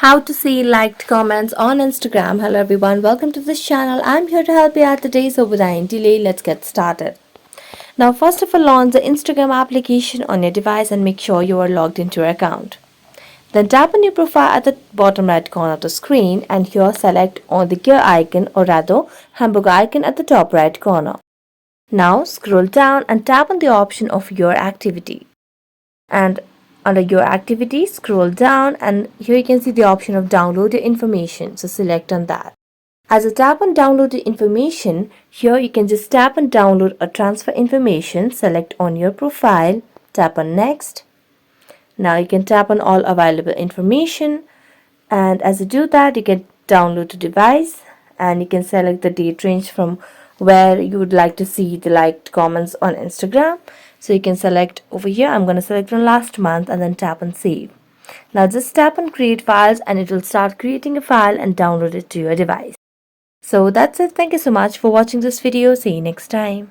How to see liked comments on Instagram. Hello everyone, welcome to this channel. I'm here to help you out today, so without any delay, let's get started. Now first of all, launch the Instagram application on your device and make sure you are logged into your account. Then tap on your profile at the bottom right corner of the screen and here select on the gear icon, or rather hamburger icon at the top right corner. Now scroll down and tap on the option of your activity. And under your activity, scroll down and here you can see the option of download your information, so select on that. As you tap on download the information, here you can just tap on download or transfer information, select on your profile, tap on next. Now you can tap on all available information, and as you do that you can download the device and you can select the date range from where you would like to see the liked comments on Instagram. So you can select over here, I'm going to select from last month and then tap on save. Now just tap on create files and it will start creating a file and download it to your device. So that's it. Thank you so much for watching this video. See you next time.